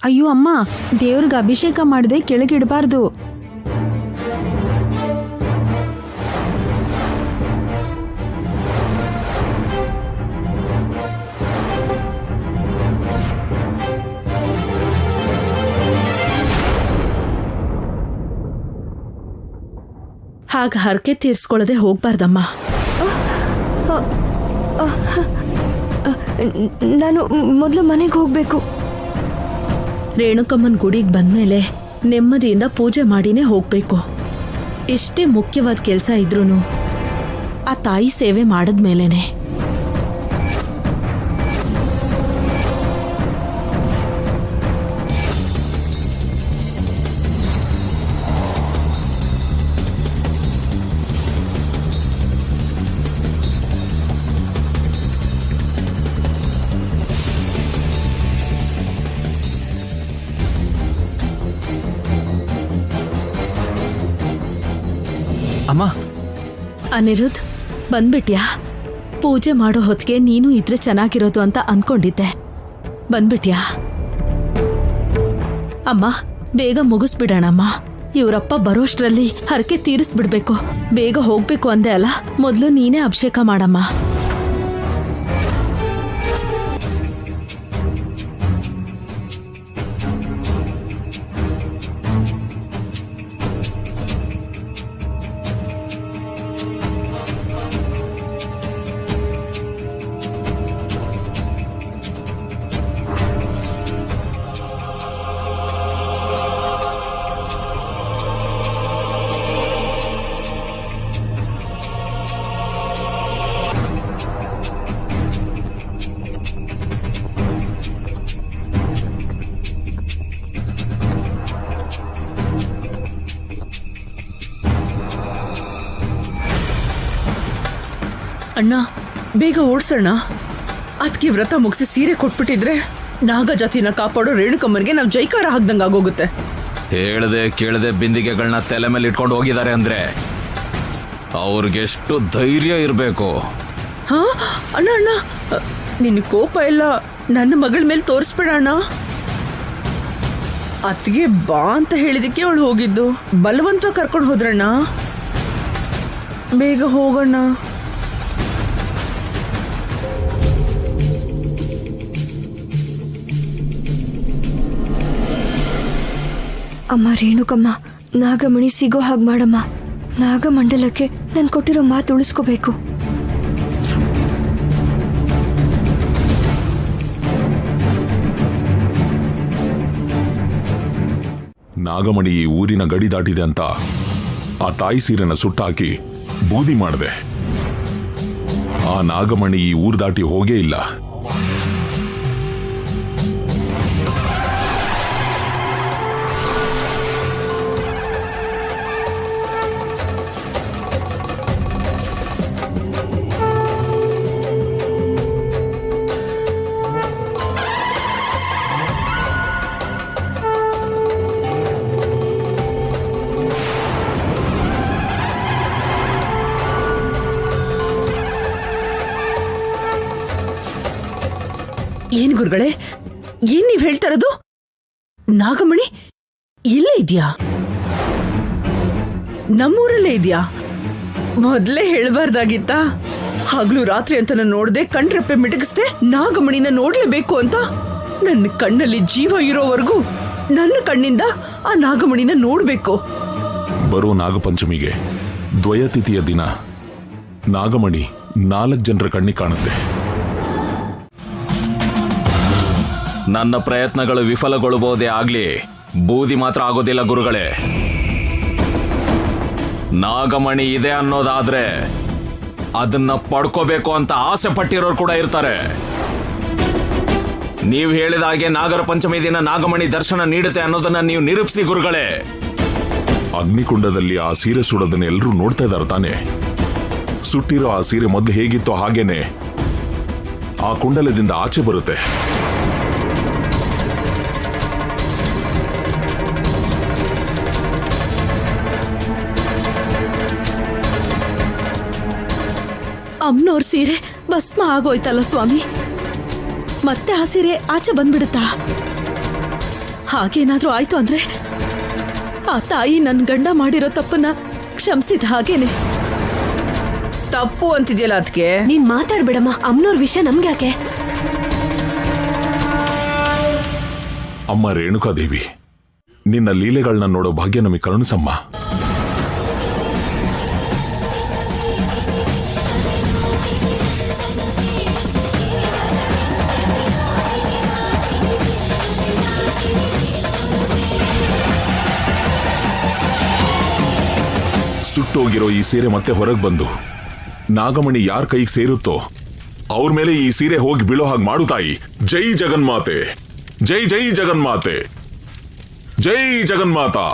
ಅಯ್ಯೋ ಅಮ್ಮ, ದೇವ್ರಿಗೆ ಅಭಿಷೇಕ ಮಾಡದೆ ಕೆಳಗಿಡಬಾರ್ದು. ಹಾಗ ಹರಕೆ ತೀರ್ಸ್ಕೊಳ್ಳದೆ ಹೋಗ್ಬಾರ್ದಮ್ಮ. ನಾನು ಮೊದಲು ಮನೆಗೆ ಹೋಗ್ಬೇಕು. ರೇಣುಕಮ್ಮನ್ ಗುಡಿಗೆ ಬಂದ್ಮೇಲೆ ನೆಮ್ಮದಿಯಿಂದ ಪೂಜೆ ಮಾಡಿನೇ ಹೋಗ್ಬೇಕು. ಎಷ್ಟೇ ಮುಖ್ಯವಾದ ಕೆಲಸ ಇದ್ರೂನು ಆ ತಾಯಿ ಸೇವೆ ಮಾಡದ್ಮೇಲೆನೆ. ಅಮ್ಮ, ಅನಿರುದ್ಧ್, ಬಂದ್ಬಿಟ್ಯಾ? ಪೂಜೆ ಮಾಡೋ ಹೊತ್ತಿಗೆ ನೀನು ಇದ್ರೆ ಚೆನ್ನಾಗಿರೋದು ಅಂತ ಅನ್ಕೊಂಡಿದ್ದೆ. ಬಂದ್ಬಿಟ್ಯಾ? ಅಮ್ಮ, ಬೇಗ ಮುಗಿಸ್ಬಿಡೋಣಮ್ಮ. ಇವರಪ್ಪ ಬರೋಷ್ಟ್ರಲ್ಲಿ ಹರಕೆ ತೀರಿಸ್ಬಿಡ್ಬೇಕು. ಬೇಗ ಹೋಗ್ಬೇಕು ಅಂದೆ ಅಲ್ಲ, ಮೊದಲು ನೀನೇ ಅಭಿಷೇಕ ಮಾಡಮ್ಮ. ಅಣ್ಣ, ಬೇಗ ಓಡ್ಸೋಣ. ಅದಕ್ಕೆ ವ್ರತ ಮುಗಿಸಿ ಸೀರೆ ಕೊಟ್ಬಿಟ್ಟಿದ್ರೆ ನಾಗ ಜಾತಿನ ಕಾಪಾಡೋ ರೇಣುಕಮ್ಮರಿಗೆ ನಾವು ಜೈಕಾರ ಹಾಕ್ದಂಗೆ ಆಗೋಗುತ್ತೆ. ಹೇಳದೆ ಕೇಳದೆ ಬಿಂದಿಗೆಗಳನ್ನ ತಲೆ ಮೇಲೆ ಇಟ್ಕೊಂಡು ಹೋಗಿದ್ದಾರೆ ಅಂದ್ರೆ ಅವ್ರಿಗೆಷ್ಟು ಧೈರ್ಯ ಇರಬೇಕು. ಹಾ ಅಣ್ಣ ಅಣ್ಣ, ನಿನ್ನ ಕೋಪ ಎಲ್ಲ ನನ್ನ ಮಗಳ ಮೇಲೆ ತೋರಿಸ್ಬೇಡ ಅಣ್ಣ. ಅತ್ತಿಗೆ ಬಾ ಅಂತ ಹೇಳಿದಕ್ಕೆ ಅವಳು ಹೋಗಿದ್ದು. ಬಲವಂತ ಕರ್ಕೊಂಡು ಹೋದ್ರಣ್ಣ. ಬೇಗ ಹೋಗೋಣ. ಅಮ್ಮ ರೇಣುಕಮ್ಮ, ನಾಗಮಣಿ ಸಿಗೋ ಹಾಗೆ ಮಾಡಮ್ಮ. ನಾಗಮಂಡಲಕ್ಕೆ ನಾನು ಕೊಟ್ಟಿರೋ ಮಾತು ಉಳಿಸ್ಕೋಬೇಕು. ನಾಗಮಣಿ ಈ ಊರಿನ ಗಡಿ ದಾಟಿದೆ ಅಂತ ಆ ತಾಯಿ ಸೀರೆನ ಸುಟ್ಟಾಕಿ ಬೂದಿ ಮಾಡಿದೆ. ಆ ನಾಗಮಣಿ ಈ ಊರು ದಾಟಿ ಹೋಗೇ ಇಲ್ಲ. ಏನ್ ಗುರುಗಳೇ, ಏನ್ ನೀವ್ ಹೇಳ್ತಾ ಇರೋದು? ನಾಗಮಣಿ ಇಲ್ಲೇ ಇದ್ಯಾ? ನಮ್ಮೂರಲ್ಲೇ ಇದ್ಯಾ? ಮೊದ್ಲೇ ಹೇಳ್ಬಾರ್ದಾಗಿತ್ತ? ಹಗ್ಲು ರಾತ್ರಿ ಅಂತ ನಾನು ನೋಡ್ದೆ, ಕಣ್ರೆಪ್ಪೆ ಮಿಟಗಿಸ್ದೆ, ನಾಗಮಣಿನ ನೋಡ್ಲೇಬೇಕು ಅಂತ. ನನ್ನ ಕಣ್ಣಲ್ಲಿ ಜೀವ ಇರೋವರೆಗೂ ನನ್ನ ಕಣ್ಣಿಂದ ಆ ನಾಗಮಣಿನ ನೋಡ್ಬೇಕು. ಬರೋ ನಾಗಪಂಚಮಿಗೆ ದ್ವಯತಿಥಿಯ ದಿನ ನಾಗಮಣಿ 4 ಜನರ ಕಣ್ಣಿಗೆ ಕಾಣುತ್ತೆ. ನನ್ನ ಪ್ರಯತ್ನಗಳು ವಿಫಲಗೊಳ್ಳಬಹುದೇ ಆಗ್ಲಿ, ಬೂದಿ ಮಾತ್ರ ಆಗೋದಿಲ್ಲ ಗುರುಗಳೇ. ನಾಗಮಣಿ ಇದೆ ಅನ್ನೋದಾದ್ರೆ ಅದನ್ನ ಪಡ್ಕೋಬೇಕು ಅಂತ ಆಸೆ ಪಟ್ಟಿರೋರು ಕೂಡ ಇರ್ತಾರೆ. ನೀವು ಹೇಳಿದ ಹಾಗೆ ನಾಗರ ಪಂಚಮಿ ದಿನ ನಾಗಮಣಿ ದರ್ಶನ ನೀಡುತ್ತೆ ಅನ್ನೋದನ್ನ ನೀವು ನಿರೂಪಿಸಿ ಗುರುಗಳೇ. ಅಗ್ನಿಕುಂಡದಲ್ಲಿ ಆ ಸೀರೆ ಸುಡೋದನ್ನ ಎಲ್ಲರೂ ನೋಡ್ತಾ ಇದ್ದಾರೆ ತಾನೆ. ಸುಟ್ಟಿರೋ ಆ ಸೀರೆ ಮೊದಲು ಹೇಗಿತ್ತೋ ಹಾಗೇನೆ ಆ ಕುಂಡಲದಿಂದ ಆಚೆ ಬರುತ್ತೆ. ಅಮ್ಮನವ್ರ ಸೀರೆ ಭಸ್ಮ ಆಗೋಯ್ತಲ್ಲ ಸ್ವಾಮಿ, ಮತ್ತೆ ಆ ಸೀರೆ ಆಚೆ ಬಂದ್ಬಿಡುತ್ತಾ? ಹಾಗೇನಾದ್ರೂ ಆಯ್ತು ಅಂದ್ರೆ ಆ ತಾಯಿ ನನ್ ಗಂಡ ಮಾಡಿರೋ ತಪ್ಪನ್ನ ಕ್ಷಮಿಸಿದ ಹಾಗೇನೆ. ತಪ್ಪು ಅಂತಿದ್ಯಲ್ಲ ಅದಕ್ಕೆ. ನೀನ್ ಮಾತಾಡ್ಬೇಡಮ್ಮ, ಅಮ್ಮನವ್ರ ವಿಷಯ ನಮ್ಗೆ ಯಾಕೆ? ಅಮ್ಮ ರೇಣುಕಾದೇವಿ, ನಿನ್ನ ಲೀಲೆಗಳನ್ನ ನೋಡೋ ಭಾಗ್ಯ ನಮಗೆ ಕರುಣಿಸಮ್ಮ. ಸುಟ್ಟೋಗಿರೋ ಈ ಸೀರೆ ಮತ್ತೆ ಹೊರಗೆ ಬಂದು ನಾಗಮಣಿ ಯಾರ ಕೈಗೆ ಸೇರುತ್ತೋ ಅವ್ರ ಮೇಲೆ ಈ ಸೀರೆ ಹೋಗಿ ಬೀಳೋ ಹಾಗೆ ಮಾಡು ತಾಯಿ. ಜೈ ಜಗನ್ಮಾತೆ, ಜೈ ಜೈ ಜಗನ್ಮಾತೆ, ಜೈ ಜಗನ್ಮಾತಾ.